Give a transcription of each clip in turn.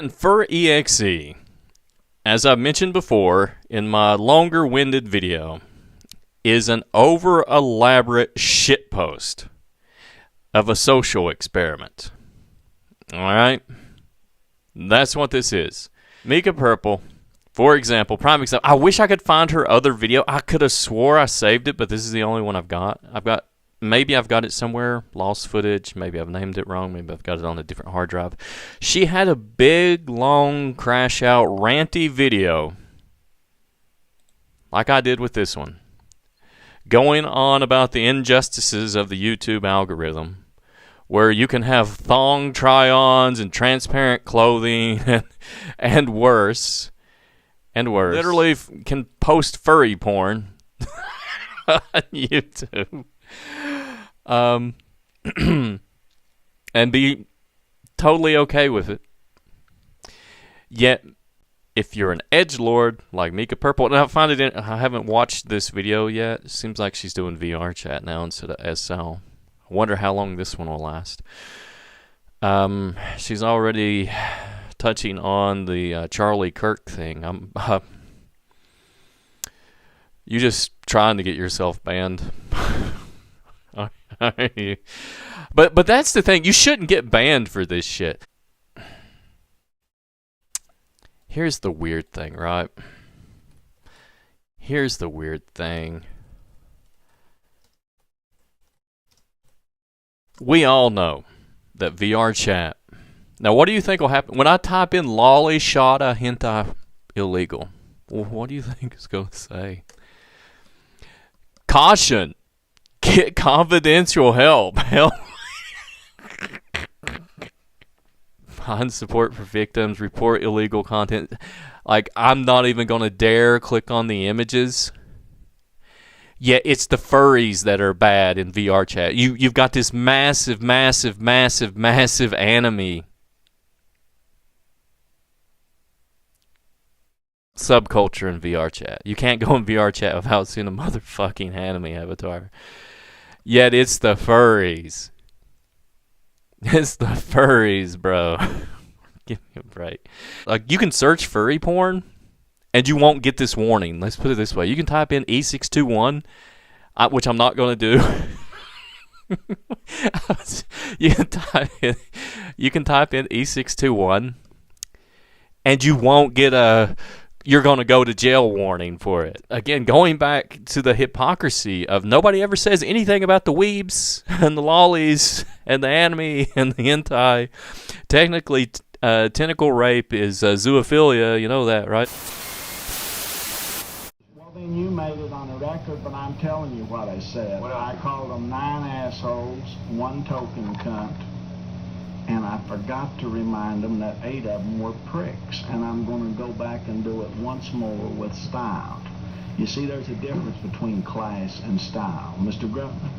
And FUREXE, as I've mentioned before in my longer-winded video, is an over-elaborate shitpost of a social experiment. Alright? That's what this is. Mika Purple, for example, prime example. I wish I could find her other video. I could have swore I saved it, but this is the only one I've got. Maybe I've got it somewhere, lost footage. Maybe I've named it wrong. Maybe I've got it on a different hard drive. She had a big, long, crash-out, ranty video, like I did with this one, going on about the injustices of the YouTube algorithm, where you can have thong try-ons and transparent clothing and worse. And worse. Literally can post furry porn on YouTube. And be totally okay with it. Yet, if you're an edgelord like Mika Purple, and I haven't watched this video yet. It seems like she's doing VR chat now instead of SL. I wonder how long this one will last. She's already touching on the Charlie Kirk thing. You just trying to get yourself banned. But that's the thing. You shouldn't get banned for this shit. Here's the weird thing, right? Here's the weird thing. We all know that VR chat. Now, what do you think will happen when I type in lolly shada hentai illegal? Well, what do you think it's going to say? Caution. Get confidential help. Help. Find support for victims. Report illegal content. Like, I'm not even going to dare click on the images. Yeah, it's the furries that are bad in VR chat. You've got this massive anime subculture in VR chat. You can't go in VR chat without seeing a motherfucking anime avatar. Yet it's the furries. It's the furries, bro. Give me a break. Like, you can search furry porn and you won't get this warning. Let's put it this way. You can type in E621, which I'm not going to do. You can type in E621 and you won't get a "you're going to go to jail" warning for it. Again, going back to the hypocrisy of nobody ever says anything about the weebs and the lollies and the anime and the hentai. Technically, tentacle rape is zoophilia. You know that, right? Well, then you made it on the record, but I'm telling you what I said. I called them 9 assholes, 1 token cunt. And I forgot to remind them that 8 of them were pricks. And I'm going to go back and do it once more with style. You see, there's a difference between class and style. Mr. Grutman,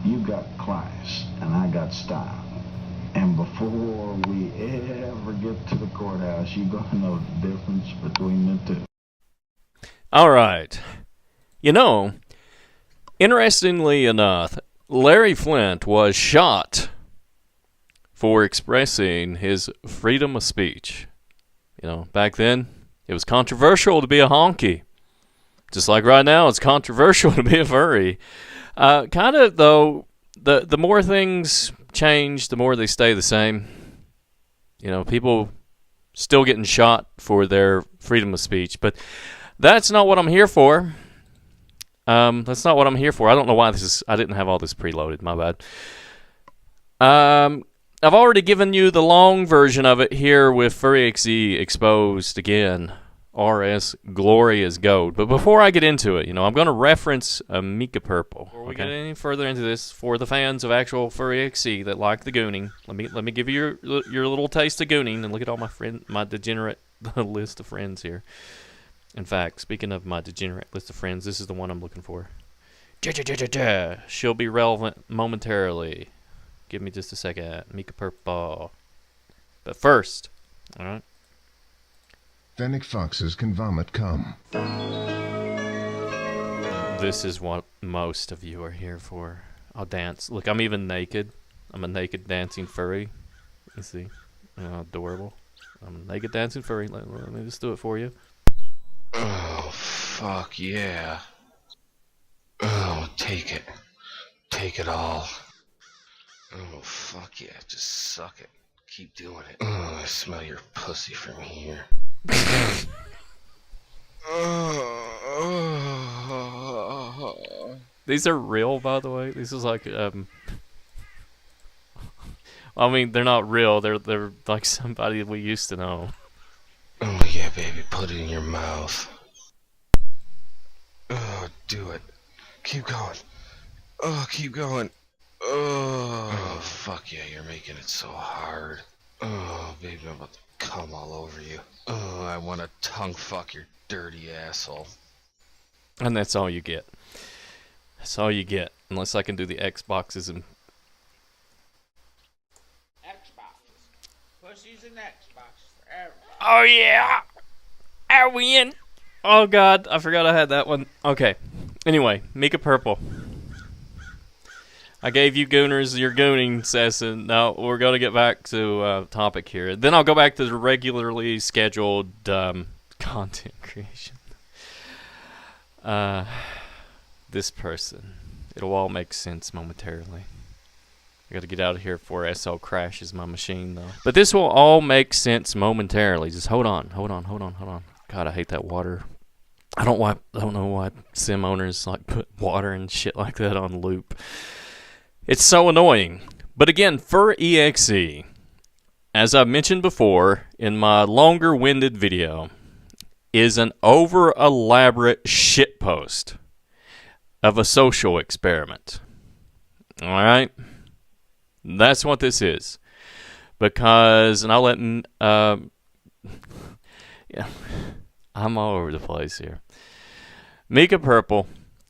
you got class, and I got style. And before we ever get to the courthouse, you're going to know the difference between the two. All right. You know, interestingly enough, Larry Flynt was shot for expressing his freedom of speech. You know, back then, it was controversial to be a honky. Just like right now, it's controversial to be a furry. Kind of, though, the more things change, the more they stay the same. You know, people still getting shot for their freedom of speech. But that's not what I'm here for. That's not what I'm here for. I don't know why this is... I didn't have all this preloaded. My bad. I've already given you the long version of it here with FUREXE exposed again. RS Glorious Goat. But before I get into it, you know, I'm going to reference Mika Purple. Before we get any further into this, for the fans of actual FUREXE that like the gooning, let me give you your little taste of gooning, and look at all my degenerate list of friends here. In fact, speaking of my degenerate list of friends, this is the one I'm looking for. She'll be relevant momentarily. Give me just a second. Mika Purple. But first, alright. Fennec foxes can vomit cum. This is what most of you are here for. I'll dance. Look, I'm even naked. I'm a naked dancing furry. You see? Adorable. I'm a naked dancing furry. Let me just do it for you. Oh, fuck yeah. Oh, take it. Take it all. Oh, fuck yeah. Just suck it. Keep doing it. Oh, I smell your pussy from here. These are real, by the way. This is like, I mean, they're not real. They're like somebody we used to know. Oh, yeah, baby. Put it in your mouth. Oh, do it. Keep going. Oh, keep going. Oh, fuck yeah, you're making it so hard. Oh, baby, I'm about to come all over you. Oh, I want to tongue fuck your dirty asshole. And that's all you get. That's all you get. Unless I can do the Xboxes and... Xboxes. Pussies and Xboxes for everybody. Oh, yeah! Are we in? Oh, God. I forgot I had that one. Okay. Anyway, Mika Purple. I gave you gooners your gooning session. Now we're going to get back to topic here. Then I'll go back to the regularly scheduled content creation. This person. It'll all make sense momentarily. I got to get out of here before SL crashes my machine, though. But this will all make sense momentarily. Just hold on. God, I hate that water. I don't know why sim owners like put water and shit like that on loop. It's so annoying. But again, FUREXE, as I've mentioned before in my longer-winded video, is an over-elaborate shitpost of a social experiment. Alright? That's what this is. Because, and I'll let... yeah, I'm all over the place here. Mika Purple...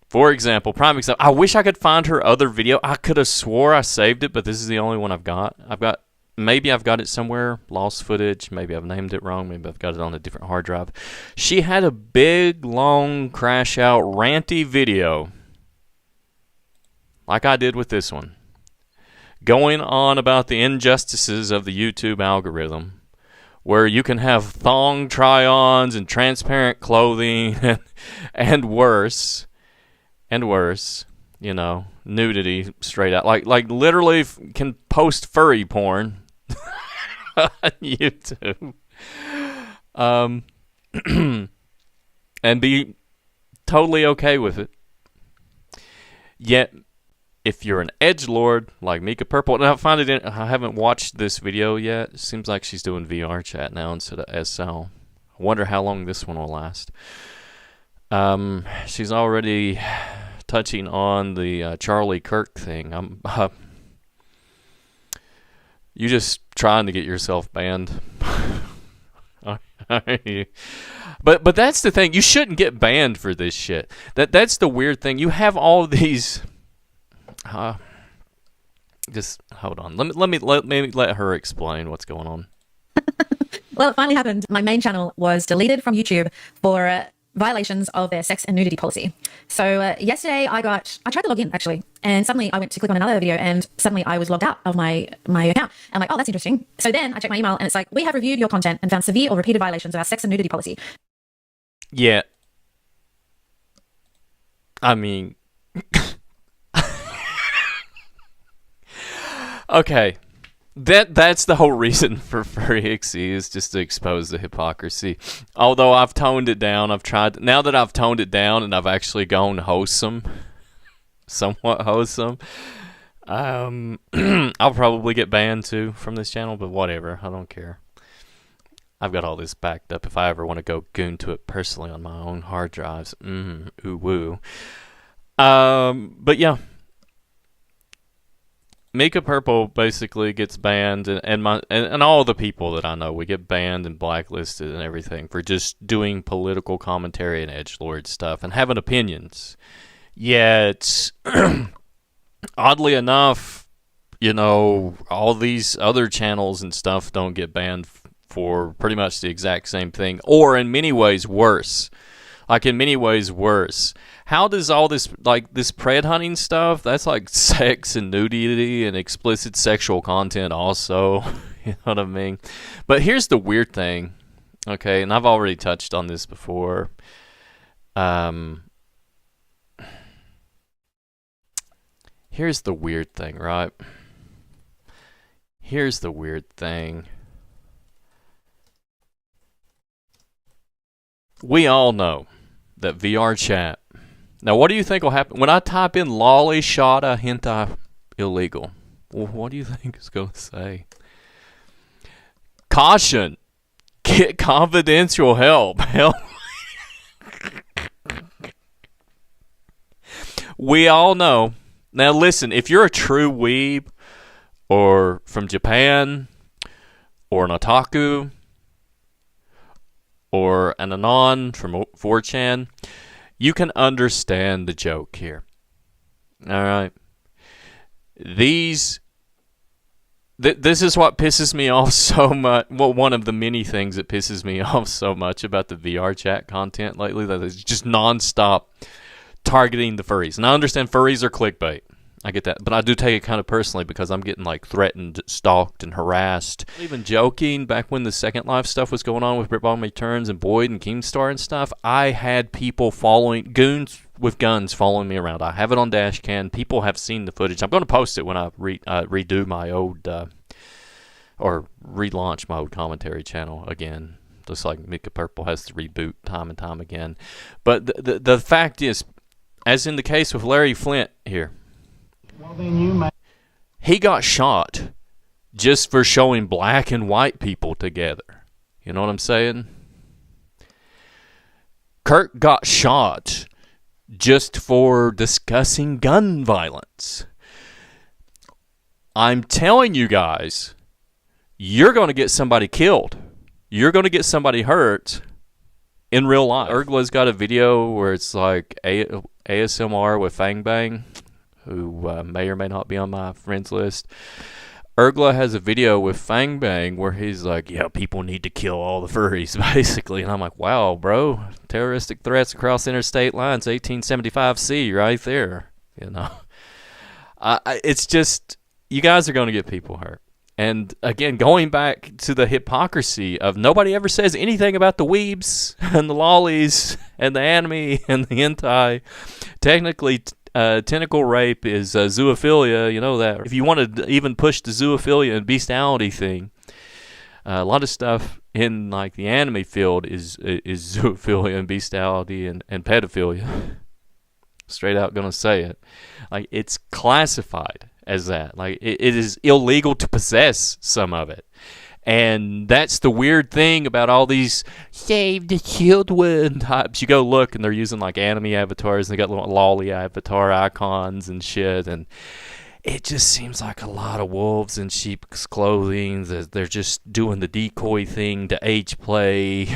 For example, prime example, I wish I could find her other video. I could have swore I saved it, but this is the only one I've got. Maybe I've got it somewhere, lost footage. Maybe I've named it wrong. Maybe I've got it on a different hard drive. She had a big, long, crash out, ranty video, like I did with this one, going on about the injustices of the YouTube algorithm, where you can have thong try-ons and transparent clothing and worse. And worse, you know, nudity straight out. Like literally can post furry porn on YouTube. And be totally okay with it. Yet, if you're an edgelord like Mika Purple, and I haven't watched this video yet. It seems like she's doing VR chat now instead of SL. I wonder how long this one will last. She's already touching on the Charlie Kirk thing. You just trying to get yourself banned. But that's the thing. You shouldn't get banned for this shit. That's the weird thing. You have all these. Just hold on. Let me let her explain what's going on. Well, it finally happened. My main channel was deleted from YouTube for violations of their sex and nudity policy. So yesterday I tried to log in actually, and suddenly I went to click on another video and suddenly I was logged out of my account. I'm like, oh, that's interesting. So then I checked my email and it's like, we have reviewed your content and found severe or repeated violations of our sex and nudity policy. Yeah. I mean, okay. That's the whole reason for FUREXE, is just to expose the hypocrisy. Although I've toned it down, now that I've toned it down and I've actually gone wholesome, somewhat wholesome, I'll probably get banned too from this channel, but whatever, I don't care. I've got all this backed up if I ever want to go goon to it personally on my own hard drives. Ooh woo. But yeah. Mika Purple basically gets banned, and all the people that I know, we get banned and blacklisted and everything for just doing political commentary and edgelord stuff and having opinions. Yet, oddly enough, you know, all these other channels and stuff don't get banned for pretty much the exact same thing, or in many ways worse. Like, in many ways worse. How does all this, like, this pred hunting stuff, that's like sex and nudity and explicit sexual content also You know what I mean? But here's the weird thing, okay, and I've already touched on this before. Here's the weird thing, right? Here's the weird thing. We all know that VR chat. Now, what do you think will happen when I type in lolly shada hentai illegal? Well, what do you think it's going to say? Caution. Get confidential help. Help. We all know. Now, listen, if you're a true weeb or from Japan or an otaku or an anon from 4chan, you can understand the joke here. All right. This is what pisses me off so much. Well, one of the many things that pisses me off so much about the VR chat content lately, that is just nonstop targeting the furries. And I understand furries are clickbait. I get that. But I do take it kind of personally because I'm getting like threatened, stalked, and harassed. Even joking, back when the Second Life stuff was going on with Britball Returns and Boyd and Keemstar and stuff, I had people following, goons with guns following me around. I have it on Dashcam. People have seen the footage. I'm going to post it when I redo my old, or relaunch my old commentary channel again. Just like Mika Purple has to reboot time and time again. But the fact is, as in the case with Larry Flint here, Well, then you may. he got shot just for showing black and white people together. You know what I'm saying? Kirk got shot just for discussing gun violence. I'm telling you guys, you're going to get somebody killed. You're going to get somebody hurt in real life. Ergla's got a video where it's like ASMR with Fang Bang, who may or may not be on my friends list. Ergla has a video with Fang Bang where he's like, yeah, people need to kill all the furries, basically. And I'm like, wow, bro, terroristic threats across interstate lines, 1875C, right there. You know, it's just, you guys are going to get people hurt. And again, going back to the hypocrisy of nobody ever says anything about the weebs and the lollies and the anime and the hentai. Technically, tentacle rape is zoophilia, you know that. If you want to even push the zoophilia and bestiality thing, a lot of stuff in like the anime field is zoophilia and bestiality and pedophilia. Straight out gonna say it. Like, it's classified as that. Like, it is illegal to possess some of it. And that's the weird thing about all these save the children types. You go look, and they're using like anime avatars, and they got little lolly avatar icons and shit. And it just seems like a lot of wolves in sheep's clothing. They're just doing the decoy thing to age play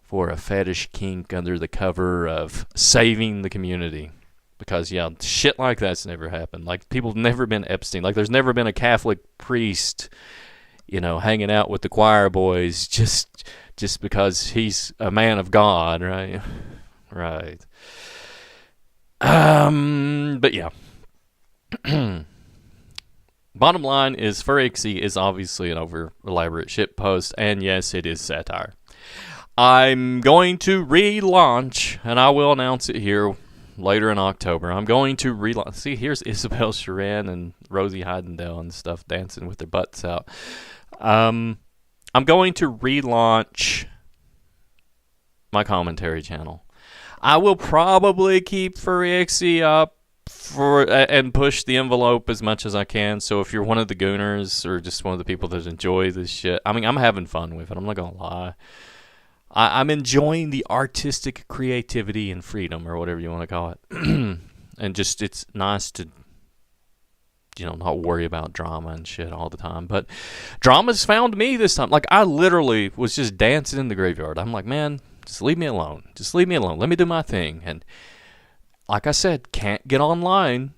for a fetish kink under the cover of saving the community. Because, yeah, shit like that's never happened. Like, people have never been Epstein. Like, there's never been a Catholic priest, you know, hanging out with the choir boys just because he's a man of God, right? Right. But, yeah. Bottom line is, FUREXE is obviously an over-elaborate shitpost, and yes, it is satire. I'm going to relaunch, and I will announce it here later in October. I'm going to relaunch. See, here's Isabel Sharan and Rosie Heidendale and stuff dancing with their butts out. I'm going to relaunch my commentary channel. I will probably keep FUREXE up and push the envelope as much as I can. So if you're one of the gooners or just one of the people that enjoy this shit, I mean, I'm having fun with it. I'm not gonna lie. I'm enjoying the artistic creativity and freedom, or whatever you want to call it. And just, it's nice to, you know, not worry about drama and shit all the time. But drama's found me this time. Like, I literally was just dancing in the graveyard. I'm like, man, just leave me alone. Just leave me alone. Let me do my thing. And like I said, can't get online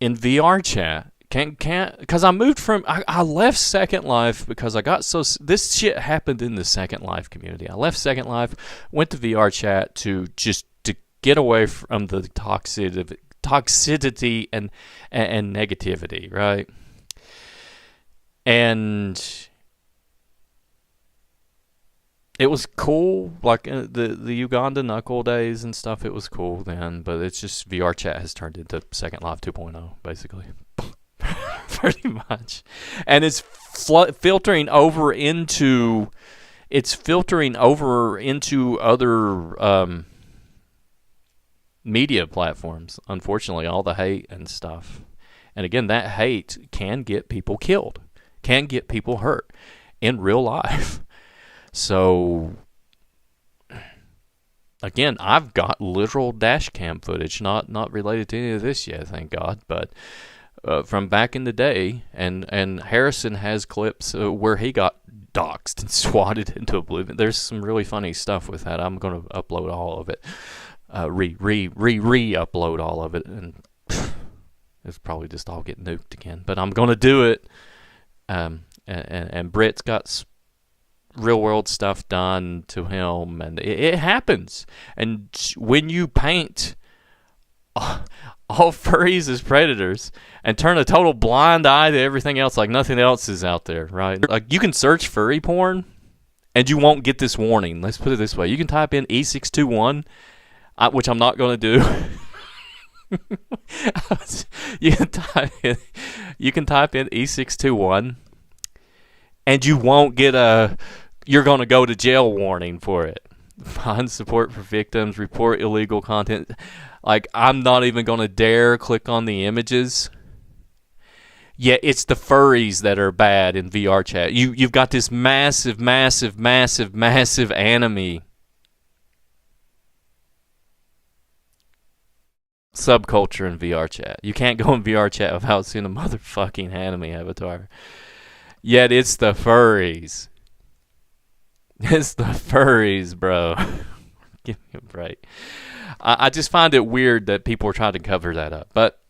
in VR chat. Can't, because I moved from, I left Second Life because I got so, this shit happened in the Second Life community. I left Second Life, went to VR chat to get away from the toxicity and negativity, right? And it was cool, like the Uganda Knuckle days and stuff. It was cool then, but it's just VR chat has turned into Second Life 2.0, basically, pretty much. And it's filtering over into other media platforms. Unfortunately, all the hate and stuff. And again, that hate can get people killed, can get people hurt in real life. So, again, I've got literal dash cam footage, not related to any of this yet, thank God, but from back in the day, and Harrison has clips where he got doxxed and swatted into oblivion. There's some really funny stuff with that. I'm going to upload all of it, re-upload all of it, and it's probably just all get nuked again. But I'm going to do it, and Britt's got real world stuff done to him, and it happens. And when you paint all furries as predators and turn a total blind eye to everything else, like nothing else is out there, right? Like, you can search furry porn and you won't get this warning. Let's put it this way: you can type in E621, which I'm not going to do. you can type in E621 and you won't get you're going to go to jail warning for it. Find support for victims, report illegal content. Like, I'm not even going to dare click on the images. Yeah, it's the furries that are bad in VR chat. You've got this massive anime subculture in VR chat. You can't go in VR chat without seeing a motherfucking anime avatar. Yet it's the furries. It's the furries, bro. Give me a break. I just find it weird that people are trying to cover that up. But,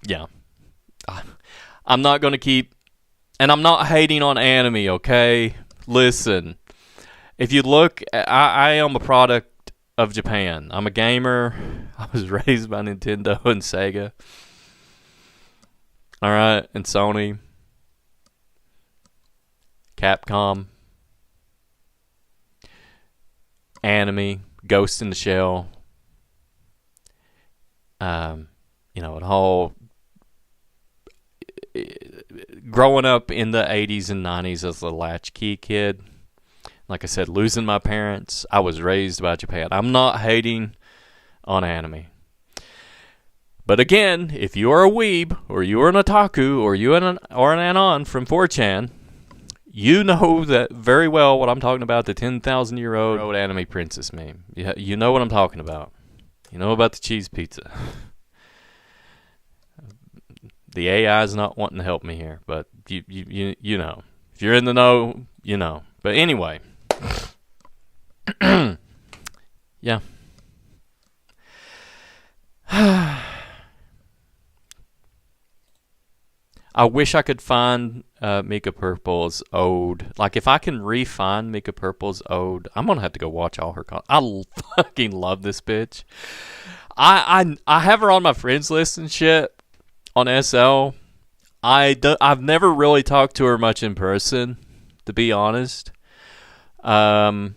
yeah. I'm not going to keep... And I'm not hating on anime, okay? Listen. If you look... I am a product of Japan. I'm a gamer. I was raised by Nintendo and Sega. Alright? And Sony. Capcom, anime, Ghost in the Shell, it all. Growing up in the 80s and 90s as a latchkey kid, like I said, losing my parents, I was raised by Japan. I'm not hating on anime. But again, if you are a weeb, or you are an otaku, or you are an anon from 4chan, you know that very well what I'm talking about, the 10,000-year-old anime princess meme. You know what I'm talking about. You know about the cheese pizza. The AI is not wanting to help me here, but you know. If you're in the know, you know. But anyway. Yeah. I wish I could find Mika Purple's ode. Like, if I can re-find Mika Purple's ode, I'm going to have to go watch all her content. I fucking love this bitch. I have her on my friends list and shit on SL. I've never really talked to her much in person, to be honest. But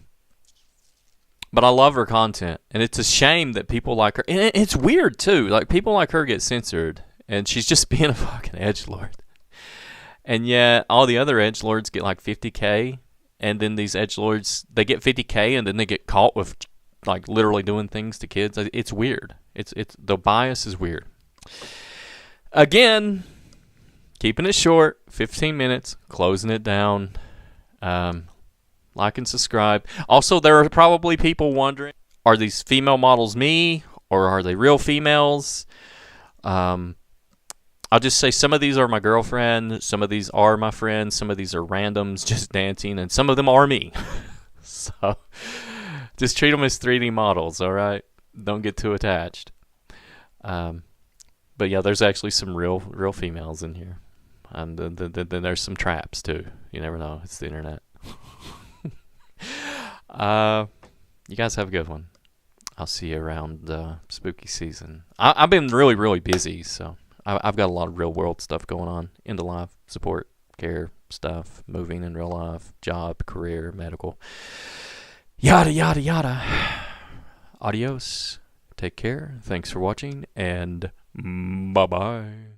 I love her content. And it's a shame that people like her. And it's weird, too. Like, people like her get censored. And she's just being a fucking edgelord. And yet, all the other edgelords get like 50K. And then these edgelords, they get 50K and then they get caught with, like, literally doing things to kids. It's weird. It's the bias is weird. Again, keeping it short, 15 minutes, closing it down. Like and subscribe. Also, there are probably people wondering, are these female models me? Or are they real females? I'll just say some of these are my girlfriend, some of these are my friends, some of these are randoms just dancing, and some of them are me. So, just treat them as 3D models, all right? Don't get too attached. But yeah, there's actually some real females in here. And then there's some traps, too. You never know. It's the internet. You guys have a good one. I'll see you around spooky season. I've been really busy, so I've got a lot of real world stuff going on in the life support, care stuff, moving in real life, job, career, medical, yada, yada, yada. Adios. Take care. Thanks for watching, and bye-bye.